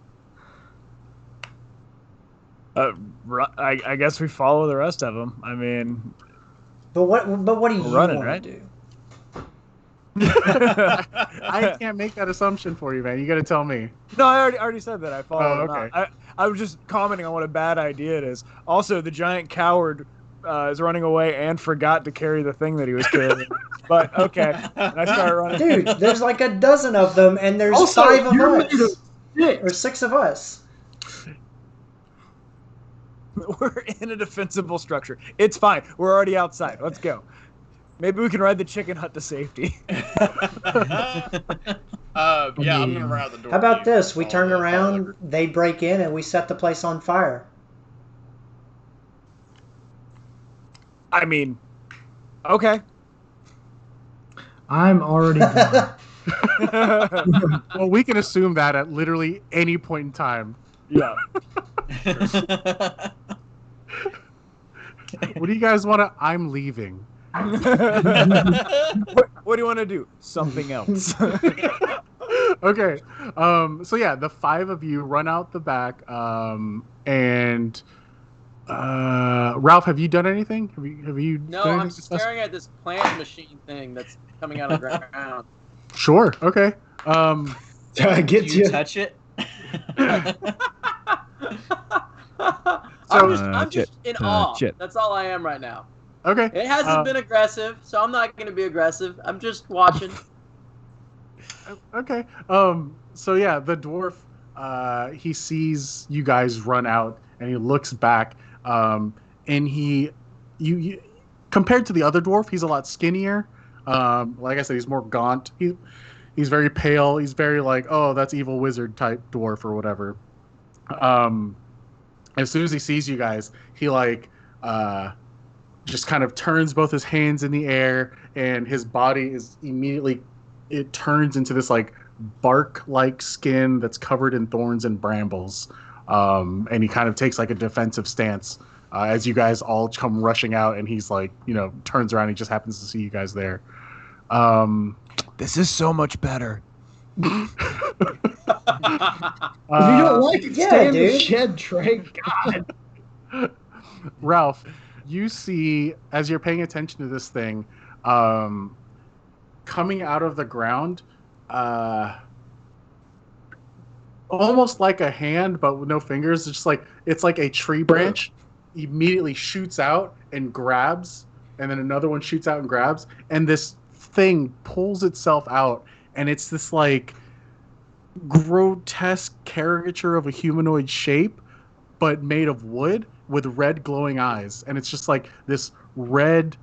I guess we follow the rest of them. I mean, But what do you running, want right? to do? I can't make that assumption for you, man. You got to tell me. No, I already said that. I follow them okay. out. I was just commenting on what a bad idea it is. Also, the giant coward is running away and forgot to carry the thing that he was carrying. But okay, and I started running. Dude, there's like a dozen of them, and there's Also, 5 of you're us. made of sticks. Or 6 of us. We're in a defensible structure. It's fine. We're already outside. Let's go. Maybe we can ride the chicken hut to safety. Yeah, I'm gonna run out the door. How about to you. this? We turn around, they break in, and we set the place on fire. I mean, okay. I'm already done. Well, we can assume that at literally any point in time. Yeah. What do you guys want to? I'm leaving. What do you want to do? Something else. Okay. So yeah, the 5 of you run out the back. And Ralph, have you done anything? Have you? No, done I'm anything successful? staring at this plant machine thing that's coming out of the ground. Sure. Okay. I Do get you you. touch it? I'm just in awe. shit. That's all I am right now. Okay. It hasn't been aggressive, so I'm not going to be aggressive. I'm just watching. Okay. So yeah, the dwarf, he sees you guys run out, and he looks back, and you compared to the other dwarf, he's a lot skinnier. Like I said, he's more gaunt. He's very pale. He's very like, oh, that's evil wizard type dwarf or whatever. As soon as he sees you guys, he just kind of turns both his hands in the air, and his body is immediately, it turns into this like bark-like skin that's covered in thorns and brambles. And he kind of takes like a defensive stance as you guys all come rushing out, and he's like, turns around. He just happens to see you guys there. This is so much better. If you don't like it, yeah, stay in the dude. shed, Trey. God. Ralph, you see, as you're paying attention to this thing, coming out of the ground, almost like a hand, but with no fingers. It's like a tree branch immediately shoots out and grabs, and then another one shoots out and grabs, and this thing pulls itself out, and it's this like grotesque caricature of a humanoid shape, but made of wood with red glowing eyes. And it's just like this red-eyed,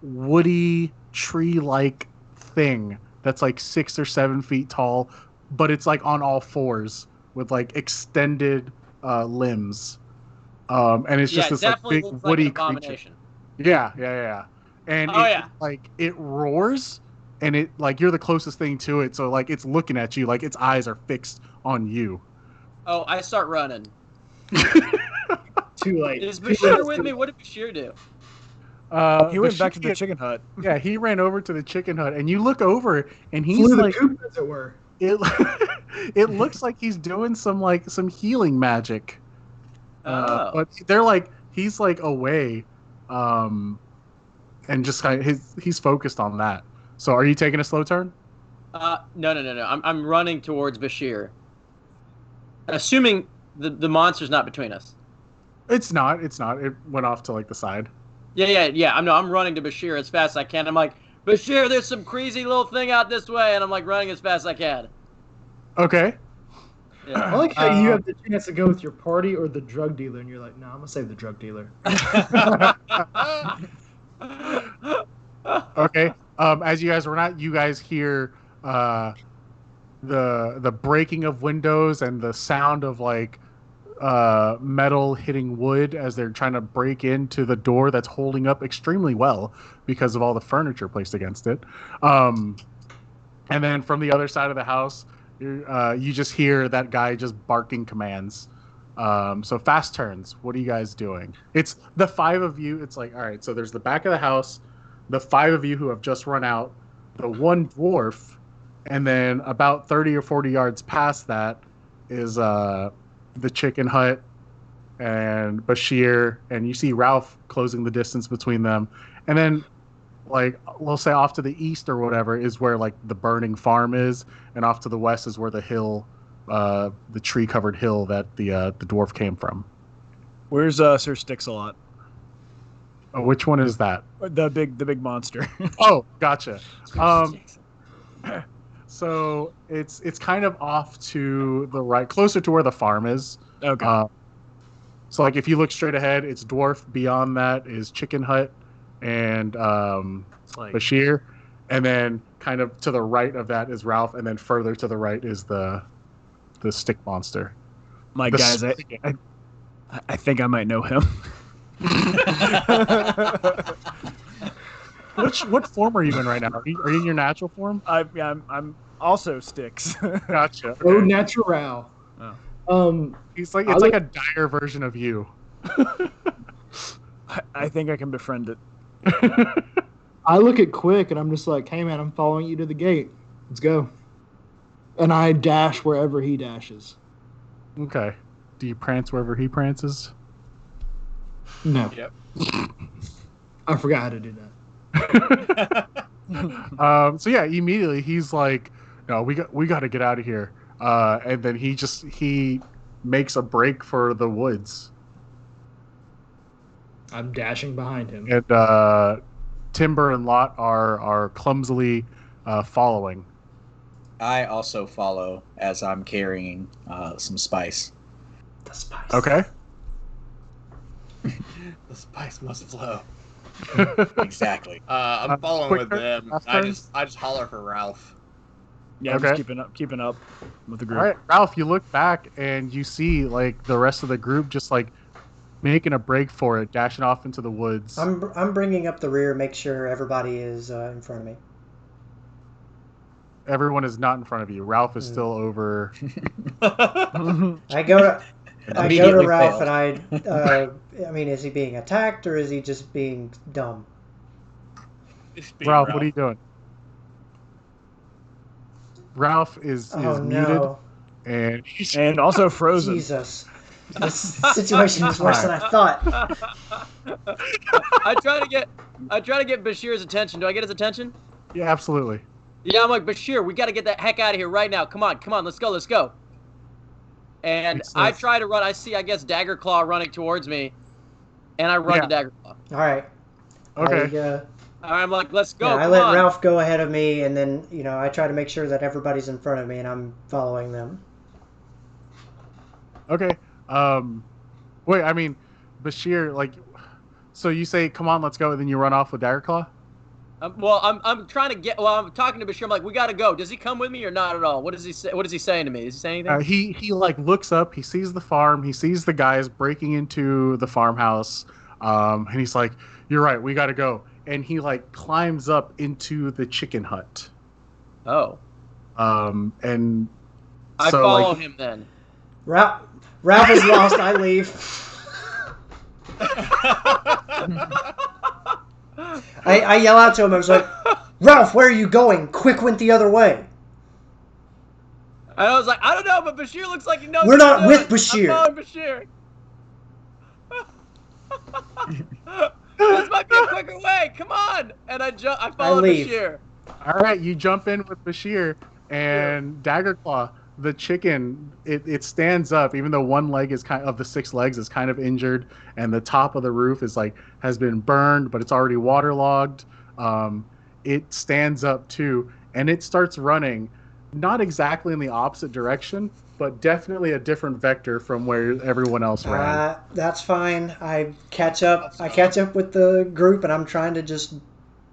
woody, tree-like thing that's like 6 or 7 feet tall, but it's like on all fours with like extended limbs. And it's just this like big woody creature. Yeah. And it roars, and it like you're the closest thing to it, so like it's looking at you, like its eyes are fixed on you. Oh, I start running. Too late. Is Bashir with me? What did Bashir do? He went back to the chicken hut. Yeah, he ran over to the chicken hut, and you look over, and he's Flew the like, coop, as it were. it it looks like he's doing some healing magic. But they're like he's like away, and just kind of he's focused on that. So are you taking a slow turn? No. I'm running towards Bashir, assuming the monster's not between us. It's not. It's not. It went off to like the side. Yeah. I'm running to Bashir as fast as I can. I'm like, Bashir, there's some crazy little thing out this way, and I'm like running as fast as I can. Okay. I Yeah. like how you have the chance to go with your party or the drug dealer, and you're like, no, I'm gonna save the drug dealer. Okay. As you guys run out, you guys hear the breaking of windows and the sound of like metal hitting wood as they're trying to break into the door that's holding up extremely well because of all the furniture placed against it. And then from the other side of the house, you just hear that guy just barking commands. So fast turns. What are you guys doing? It's the 5 of you. It's like, all right, so there's the back of the house, the 5 of you who have just run out, the 1 dwarf, and then about 30 or 40 yards past that is the chicken hut and Bashir, and you see Ralph closing the distance between them. And then, like, we'll say off to the east or whatever is where, like, the burning farm is, and off to the west is where the hill, the tree-covered hill that the dwarf came from. Where's Sir Sticks-a-Lot? Oh, which one is that? The big monster. Oh, gotcha. So it's kind of off to the right, closer to where the farm is. Okay. So like if you look straight ahead, it's dwarf. Beyond that is chicken hut and It's like, Bashir, and then kind of to the right of that is Ralph, and then further to the right is the stick monster. my The guys, I think I might know him. What form are you in right now? Are you in your natural form? I'm also Sticks. Gotcha. Oh, Okay. natural. Oh. He's like I it's like look- a dire version of you. I think I can befriend it. I look at Quick and I'm just like, hey man, I'm following you to the gate. Let's go. And I dash wherever he dashes. Okay. Do you prance wherever he prances? No. Yep. I forgot how to do that. So yeah, immediately he's like, "No, we got to get out of here." And then he makes a break for the woods, I'm dashing behind him. and Timber and Lot are clumsily following. I also follow as I'm carrying some spice. The spice. Okay. The spice must flow. Exactly. I'm following quick with turn, them. fast I turn? just holler for Ralph. Yeah, I'm Okay. just keeping up with the group. All right, Ralph, you look back and you see like the rest of the group just like making a break for it, dashing off into the woods. I'm bringing up the rear, make sure everybody is in front of me. Everyone is not in front of you. Ralph is still over. I go to Immediately Ralph failed. and I mean, is he being attacked or is he just being dumb? It's being Ralph, what are you doing? Ralph is Oh muted, no, and he's And also Frozen. Jesus! This situation is worse than I thought. I try to get Bashir's attention. Do I get his attention? yeah, absolutely. Yeah, I'm like, Bashir, we got to get the heck out of here right now. Come on, let's go. And Makes I sense. try to run. I see, I guess, Dagger Claw running towards me, and I run Yeah. to Dagger Claw. All right. Okay. I'm like, let's go. Yeah, I come let on. Ralph go ahead of me, and then I try to make sure that everybody's in front of me, and I'm following them. Okay. Wait, I mean, Bashir, like, so you say, "Come on, let's go," and then you run off with Daggerclaw? I'm trying to get. Well, I'm talking to Bashir. I'm like, we got to go. Does he come with me or not at all? What does he say? What is he saying to me? Is he saying anything? He like looks up, he sees the farm, he sees the guys breaking into the farmhouse, and he's like, "You're right, we got to go." And he like climbs up into the chicken hut. Oh, And I so, follow like, him then. Ralph is lost. I leave. I yell out to him. I was like, "Ralph, where are you going? Quick went the other way." And I was like, I don't know, but Bashir looks like he knows. We're what not he's with doing. Bashir. I'm following Bashir. This might be a quicker way. Come on! And I followed leave. Bashir. All right, you jump in with Bashir and Daggerclaw. The chicken, it stands up, even though one leg is of the 6 legs is kind of injured, and the top of the roof is has been burned, but it's already waterlogged. It stands up too, and it starts running, not exactly in the opposite direction, but definitely a different vector from where everyone else ran. That's fine. I catch up with the group, and I'm trying to just.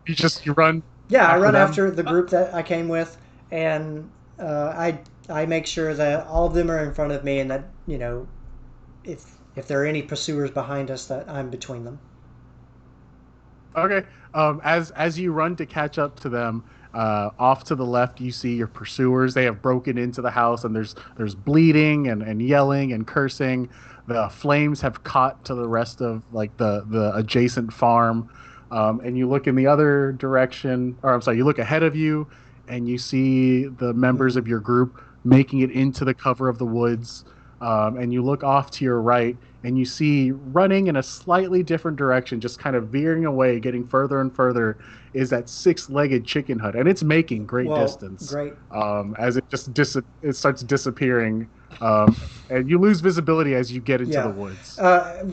You run. Yeah, I run them? after the group that I came with, and I make sure that all of them are in front of me, and that if there are any pursuers behind us, that I'm between them. Okay. As you run to catch up to them, off to the left, you see your pursuers. They have broken into the house, and there's bleeding and yelling and cursing. The flames have caught to the rest of the adjacent farm. And you look in the other direction, or I'm sorry, you look ahead of you, and you see the members of your group making it into the cover of the woods. And you look off to your right, and you see running in a slightly different direction, just kind of veering away, getting further and further, is that 6-legged chicken hut, and it's making great distance. Great. As it just it starts disappearing, and you lose visibility as you get into the woods.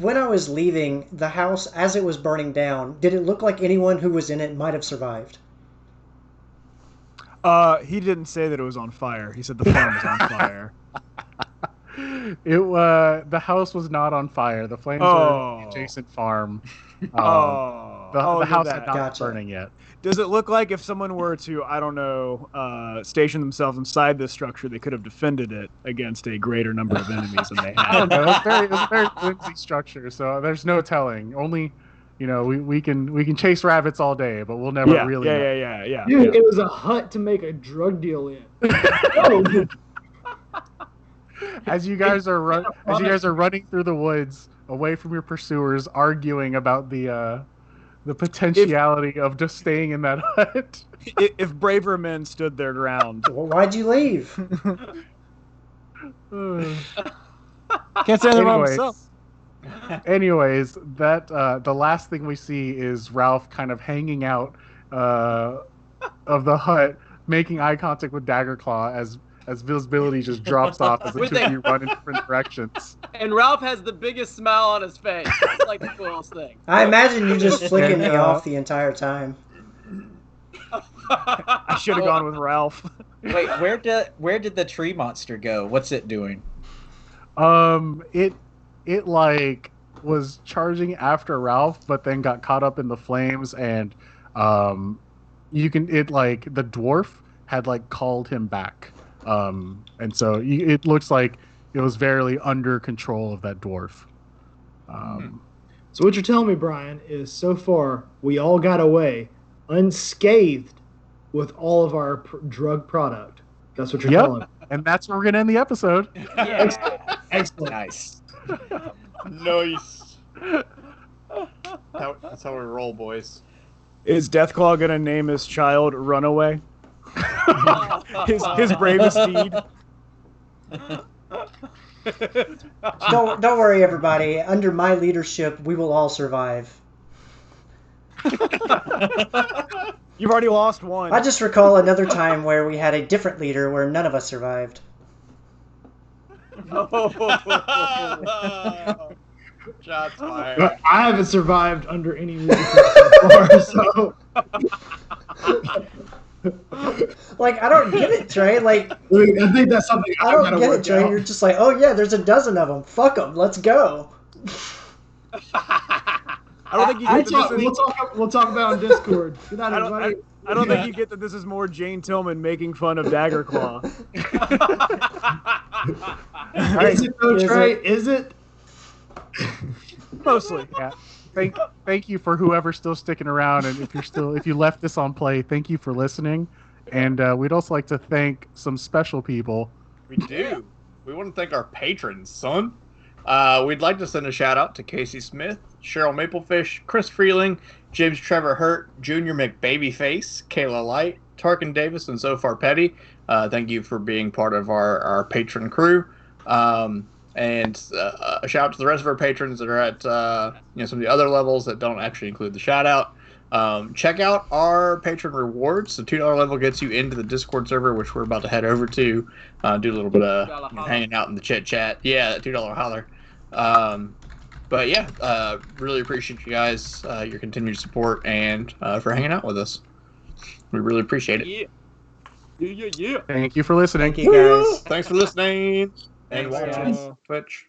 When I was leaving the house, as it was burning down, did it look like anyone who was in it might have survived? He didn't say that it was on fire. He said the farm was on fire. The house was not on fire. The flames were in the adjacent farm. The house had not been burning yet. Does it look like if someone were to, I don't know, station themselves inside this structure, they could have defended it against a greater number of enemies than they had? I don't know. It was a very flimsy structure, so there's no telling. Only, we can chase rabbits all day, but we'll never really. Yeah. Dude, it was a hut to make a drug deal in. Oh. As you guys are running through the woods away from your pursuers, arguing about the potentiality of just staying in that hut. If braver men stood their ground. Well, why'd you leave? Can't say anything about himself. Anyways, that the last thing we see is Ralph kind of hanging out of the hut, making eye contact with Daggerclaw as visibility just drops off as the two of you run in different directions. And Ralph has the biggest smile on his face. It's like the coolest thing. I imagine you just flicking me off the entire time. I should have gone with Ralph. Wait, where did the tree monster go? What's it doing? It was charging after Ralph, but then got caught up in the flames, and the dwarf had called him back. And so it looks like it was very under control of that dwarf. So what you're telling me, Brian, is so far we all got away unscathed with all of our drug product. That's what you're telling me. And that's where we're gonna end the episode. Yeah. Excellent. Nice. Nice. That's how we roll, boys. Is Deathclaw gonna name his child Runaway? his bravest deed. Don't worry, everybody. Under my leadership, we will all survive. You've already lost one. I just recall another time where we had a different leader where none of us survived. Shots fired. But I haven't survived under any leadership so far, so. I don't get it, Trey. I think that's something I don't get it, Trey. You're just like, oh yeah, there's a dozen of them. Fuck them. Let's go. I don't think you get we'll talk about it on Discord. Good night, everybody. I don't think you get that this is more Jane Tillman making fun of Daggerclaw. Is it though, Trey? Is it? Mostly. Yeah. Thank you for whoever's still sticking around, and if you left this on play, thank you for listening. And we'd also like to thank some special people. We do. We want to thank our patrons, son. We'd like to send a shout out to Casey Smith, Cheryl Maplefish, Chris Freeling, James Trevor Hurt, Junior McBabyface, Kayla Light, Tarkin Davis, and So Far Petty. Thank you for being part of our patron crew. And a shout out to the rest of our patrons that are at some of the other levels that don't actually include the shout out. Check out our patron rewards. The $2 level gets you into the Discord server, which we're about to head over to. Do a little bit of hanging out in the chit chat. Yeah, that $2 holler. But yeah, really appreciate you guys, your continued support, and for hanging out with us. We really appreciate it. Thank you for listening. Thank you guys. Thanks for listening and Thanks, watching y'all. Twitch.